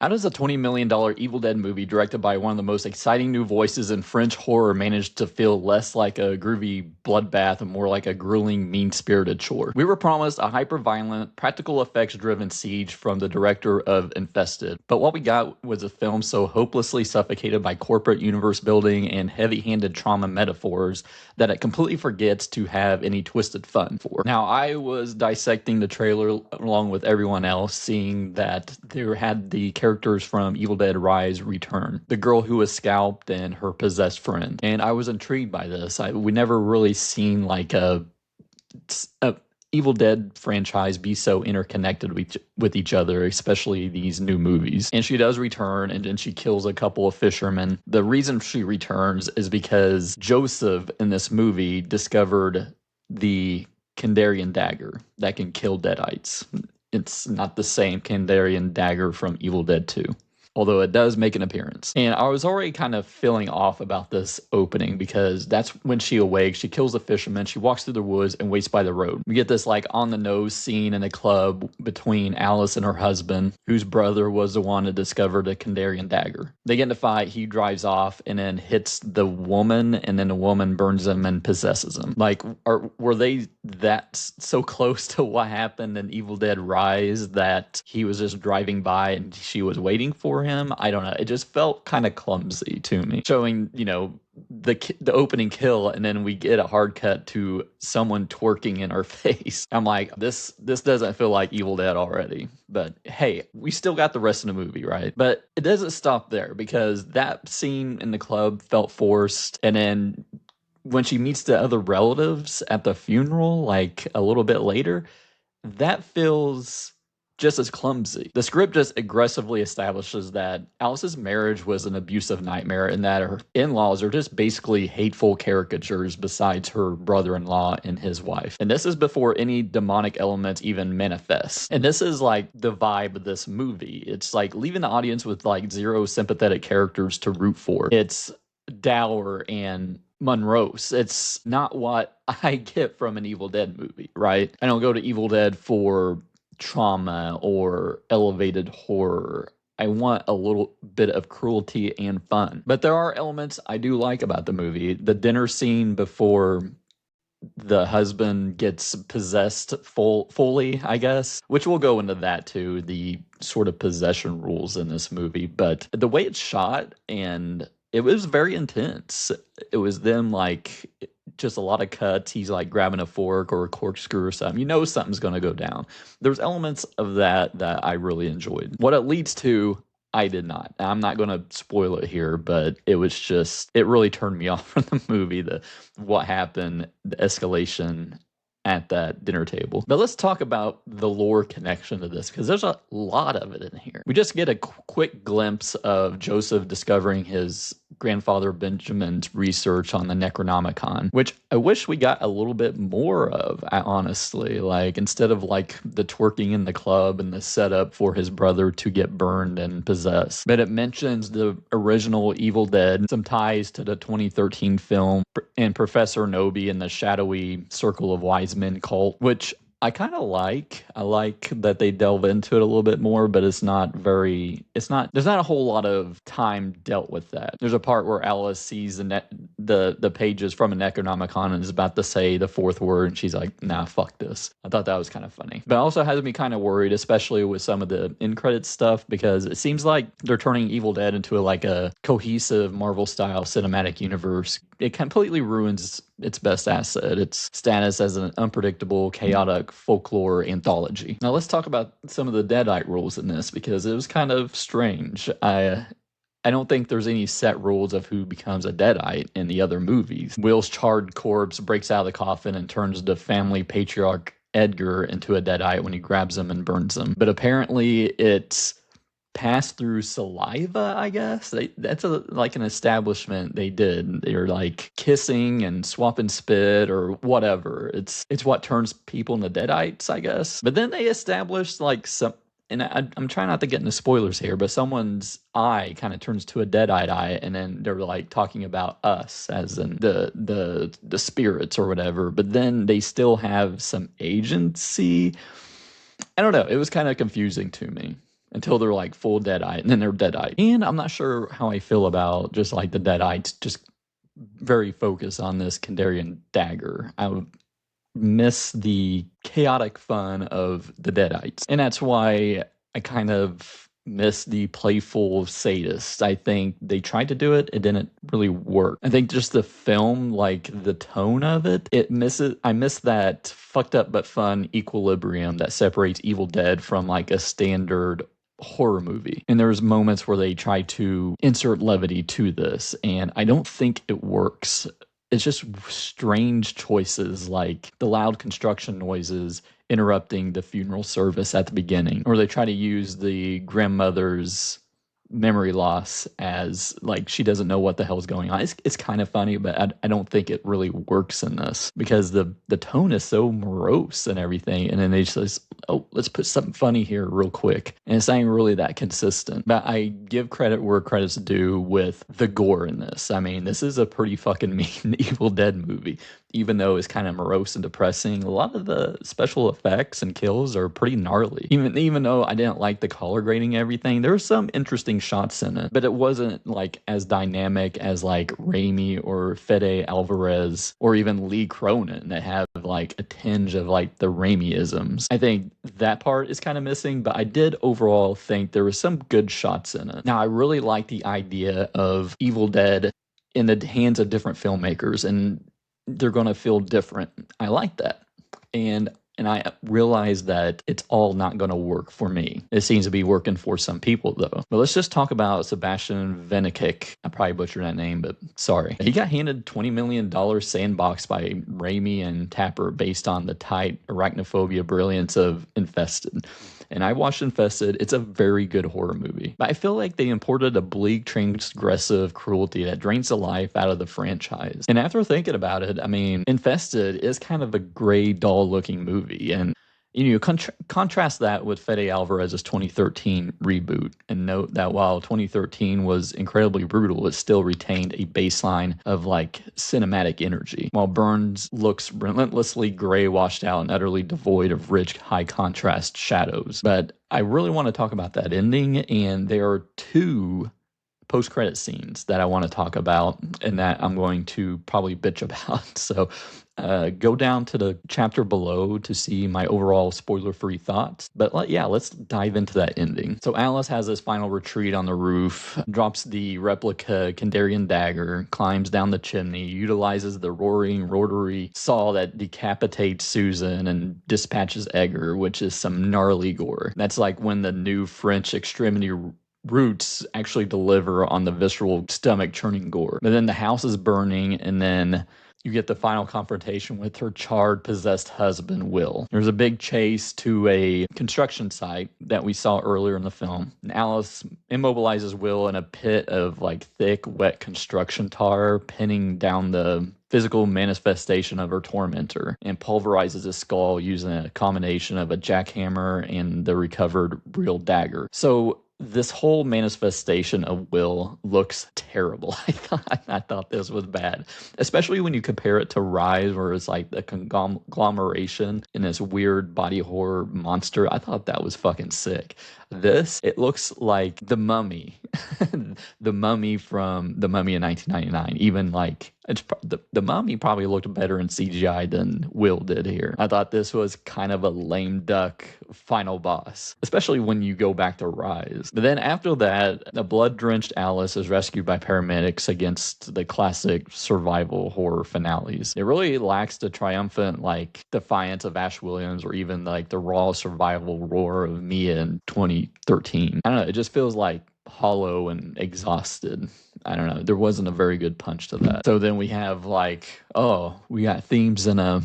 How does a $20 million Evil Dead movie directed by one of the most exciting new voices in French horror manage to feel less like a groovy bloodbath and more like a grueling, mean-spirited chore? We were promised a hyper-violent, practical effects-driven siege from the director of Infested, but what we got was a film so hopelessly suffocated by corporate universe building and heavy-handed trauma metaphors that it completely forgets to have any twisted fun for. Now, I was dissecting the trailer along with everyone else, seeing that there had the characters from Evil Dead Rise return. The girl who was scalped and her possessed friend. And I was intrigued by this. We never really seen like a Evil Dead franchise be so interconnected with each other, especially these new movies. And she does return, and then she kills a couple of fishermen. The reason she returns is because Joseph in this movie discovered the Kandarian dagger that can kill Deadites. It's not the same Kandarian dagger from Evil Dead 2, although it does make an appearance. And I was already kind of feeling off about this opening because that's when she awakes. She kills the fisherman. She walks through the woods and waits by the road. We get this like on the nose scene in a club between Alice and her husband, whose brother was the one that discovered the Kandarian dagger. They get in a fight. He drives off and then hits the woman, and then the woman burns him and possesses him. Like, were they that so close to what happened in Evil Dead Rise that he was just driving by and she was waiting for him? I don't know. It just felt kind of clumsy to me, showing, the opening kill, and then we get a hard cut to someone twerking in our face. I'm like, this doesn't feel like Evil Dead already. But hey, we still got the rest of the movie, right? But it doesn't stop there, because that scene in the club felt forced, and then when she meets the other relatives at the funeral, like a little bit later, that feels just as clumsy. The script just aggressively establishes that Alice's marriage was an abusive nightmare, and that her in-laws are just basically hateful caricatures besides her brother-in-law and his wife. And this is before any demonic elements even manifest. And this is like the vibe of this movie. It's like leaving the audience with like zero sympathetic characters to root for. It's dour and Monroe's. It's not what I get from an Evil Dead movie, right? I don't go to Evil Dead for trauma or elevated horror. I want a little bit of cruelty and fun. But there are elements I do like about the movie. The dinner scene before the husband gets possessed fully, I guess, which we'll go into that too, the sort of possession rules in this movie. But the way it's shot, and it was very intense. It was them like just a lot of cuts. He's like grabbing a fork or a corkscrew or something. You know something's going to go down. There's elements of that I really enjoyed. What it leads to, I did not. I'm not going to spoil it here, but it was just, it really turned me off from the movie, what happened, the escalation at that dinner table. But let's talk about the lore connection to this, because there's a lot of it in here. We just get a quick glimpse of Joseph discovering his grandfather Benjamin's research on the Necronomicon, which I wish we got a little bit more of, honestly. Like, instead of like the twerking in the club and the setup for his brother to get burned and possessed. But it mentions the original Evil Dead, some ties to the 2013 film, and Professor Nobi and the shadowy Circle of Wise Men cult, which I kind of like. I like that they delve into it a little bit more, but there's not a whole lot of time dealt with that. There's a part where Alice sees the pages from a Necronomicon and is about to say the fourth word, and she's like, nah, fuck this. I thought that was kind of funny. But it also has me kind of worried, especially with some of the in-credits stuff, because it seems like they're turning Evil Dead into a cohesive Marvel-style cinematic universe. It completely ruins its best asset, its status as an unpredictable, chaotic folklore anthology. Now let's talk about some of the Deadite rules in this, because it was kind of strange. I don't think there's any set rules of who becomes a Deadite in the other movies. Will's charred corpse breaks out of the coffin and turns the family patriarch Edgar into a Deadite when he grabs him and burns him. But apparently it's passed through saliva, I guess. That's like an establishment they did. They're like kissing and swapping spit or whatever. It's what turns people into Deadites, I guess. But then they established like some, and I'm trying not to get into spoilers here, but someone's eye kind of turns to a Deadite eye, and then they're like talking about us as in the spirits or whatever. But then they still have some agency. I don't know. It was kind of confusing to me. until they're like full Deadite, and then they're Deadite. And I'm not sure how I feel about just like the Deadites, just very focused on this Kandarian dagger. I would miss the chaotic fun of the Deadites. And that's why I kind of miss the playful sadists. I think they tried to do it, it didn't really work. I think just the film, like the tone of it, I miss that fucked up but fun equilibrium that separates Evil Dead from like a standard horror movie. And there's moments where they try to insert levity to this, and I don't think it works. It's just strange choices, like the loud construction noises interrupting the funeral service at the beginning, or they try to use the grandmother's memory loss as like she doesn't know what the hell's going on. It's kind of funny, but I don't think it really works in this because the tone is so morose and everything, and then they just, oh, let's put something funny here real quick, and it's not even really that consistent. But I give credit where credit's due with the gore in this. I mean, this is a pretty fucking mean Evil Dead movie. Even though it's kind of morose and depressing, a lot of the special effects and kills are pretty gnarly. Even though I didn't like the color grading and everything, there were some interesting shots in it, but it wasn't like as dynamic as like Raimi or Fede Alvarez or even Lee Cronin that have like a tinge of like the Raimi-isms. I think that part is kind of missing, but I did overall think there was some good shots in it. Now, I really like the idea of Evil Dead in the hands of different filmmakers, and they're going to feel different. I like that. And I realize that it's all not going to work for me. It seems to be working for some people, though. But let's just talk about Sébastien Vaniček. I probably butchered that name, but sorry. He got handed $20 million sandbox by Raimi and Tapper based on the tight arachnophobia brilliance of Infested. And I watched Infested. It's a very good horror movie. But I feel like they imported a bleak, transgressive cruelty that drains the life out of the franchise. And after thinking about it, I mean, Infested is kind of a gray, dull-looking movie. And you know, contrast that with Fede Alvarez's 2013 reboot, and note that while 2013 was incredibly brutal, it still retained a baseline of like cinematic energy, while Burns looks relentlessly gray, washed out, and utterly devoid of rich, high contrast shadows. But I really want to talk about that ending, and there are two post-credit scenes that I want to talk about and that I'm going to probably bitch about. So go down to the chapter below to see my overall spoiler-free thoughts. But let's dive into that ending. So Alice has this final retreat on the roof, drops the replica Kandarian dagger, climbs down the chimney, utilizes the roaring rotary saw that decapitates Susan, and dispatches Edgar, which is some gnarly gore. That's like when the new French Extremity roots actually deliver on the visceral stomach churning gore. But then the house is burning, and then you get the final confrontation with her charred, possessed husband, Will. There's a big chase to a construction site that we saw earlier in the film. And Alice immobilizes Will in a pit of like thick, wet construction tar, pinning down the physical manifestation of her tormentor, and pulverizes his skull using a combination of a jackhammer and the recovered real dagger. So this whole manifestation of Will looks terrible. I thought this was bad, especially when you compare it to Rise, where it's like the conglomeration in this weird body horror monster. I thought that was fucking sick. This, it looks like The Mummy, The Mummy from The Mummy in 1999. Even like the Mummy probably looked better in CGI than Will did here. I thought this was kind of a lame duck final boss, especially when you go back to Rise. But then after that, the blood-drenched Alice is rescued by paramedics against the classic survival horror finales. It really lacks the triumphant like defiance of Ash Williams, or even like the raw survival roar of Mia in 2013. I don't know, it just feels like hollow and exhausted. I don't know, there wasn't a very good punch to that. So then we have like, we got themes in a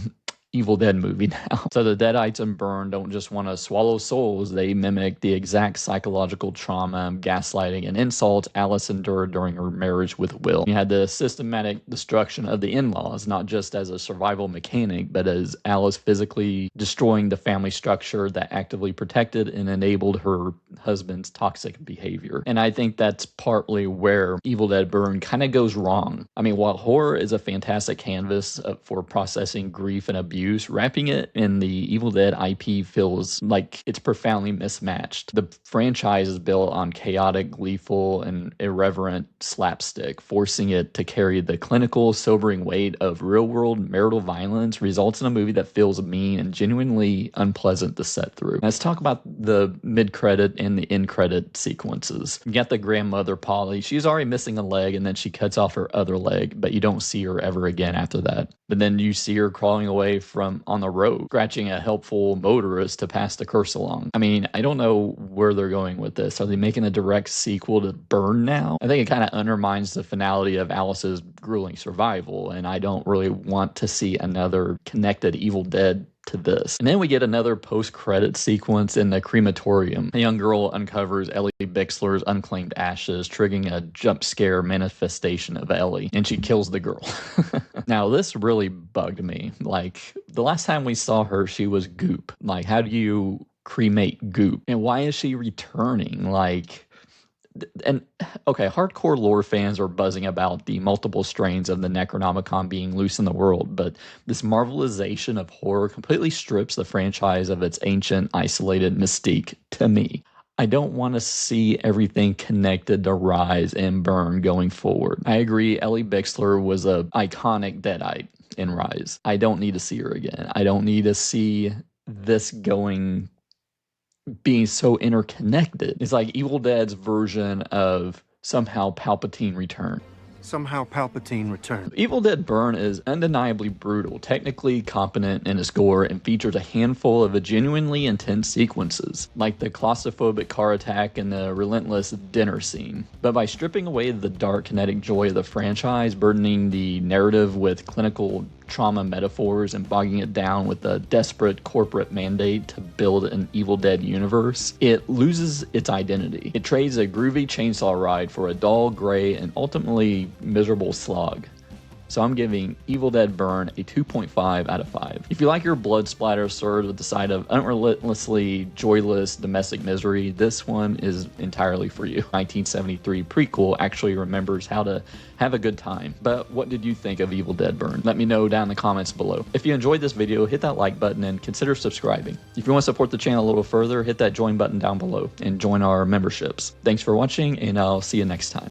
Evil Dead movie now. So the Deadites and Burn don't just want to swallow souls, they mimic the exact psychological trauma, gaslighting, and insults Alice endured during her marriage with Will. You had the systematic destruction of the in-laws, not just as a survival mechanic, but as Alice physically destroying the family structure that actively protected and enabled her husband's toxic behavior. And I think that's partly where Evil Dead Burn kind of goes wrong. I mean, while horror is a fantastic canvas for processing grief and abuse use, wrapping it in the Evil Dead IP feels like it's profoundly mismatched. The franchise is built on chaotic, gleeful, and irreverent slapstick, forcing it to carry the clinical, sobering weight of real-world marital violence results in a movie that feels mean and genuinely unpleasant to set through. Let's talk about the mid-credit and the end-credit sequences. You got the grandmother, Polly. She's already missing a leg, and then she cuts off her other leg, but you don't see her ever again after that. But then you see her crawling away from on the road, scratching a helpful motorist to pass the curse along. I mean, I don't know where they're going with this. Are they making a direct sequel to Burn now? I think it kind of undermines the finality of Alice's grueling survival, and I don't really want to see another connected Evil Dead to this. And then we get another post-credit sequence in the crematorium. A young girl uncovers Ellie Bixler's unclaimed ashes, triggering a jump scare manifestation of Ellie, and she kills the girl. Now, this really bugged me. Like, the last time we saw her, she was goop. Like, how do you cremate goop? And why is she returning? Like, and okay, hardcore lore fans are buzzing about the multiple strains of the Necronomicon being loose in the world, but this marvelization of horror completely strips the franchise of its ancient, isolated mystique to me. I don't want to see everything connected to Rise and Burn going forward. I agree, Ellie Bixler was a iconic Deadite in Rise. I don't need to see her again. I don't need to see this being so interconnected. It's like Evil Dead's version of somehow Palpatine returned. Somehow Palpatine returned. Evil Dead Burn is undeniably brutal, technically competent in its gore, and features a handful of genuinely intense sequences, like the claustrophobic car attack and the relentless dinner scene. But by stripping away the dark kinetic joy of the franchise, burdening the narrative with clinical trauma metaphors, and bogging it down with a desperate corporate mandate to build an Evil Dead universe, it loses its identity. It trades a groovy chainsaw ride for a dull, gray, and ultimately miserable slog. So I'm giving Evil Dead Burn a 2.5 out of 5. If you like your blood splatter served with the side of unrelentlessly joyless domestic misery, this one is entirely for you. 1973 prequel actually remembers how to have a good time. But what did you think of Evil Dead Burn? Let me know down in the comments below. If you enjoyed this video, hit that like button and consider subscribing. If you want to support the channel a little further, hit that join button down below and join our memberships. Thanks for watching, and I'll see you next time.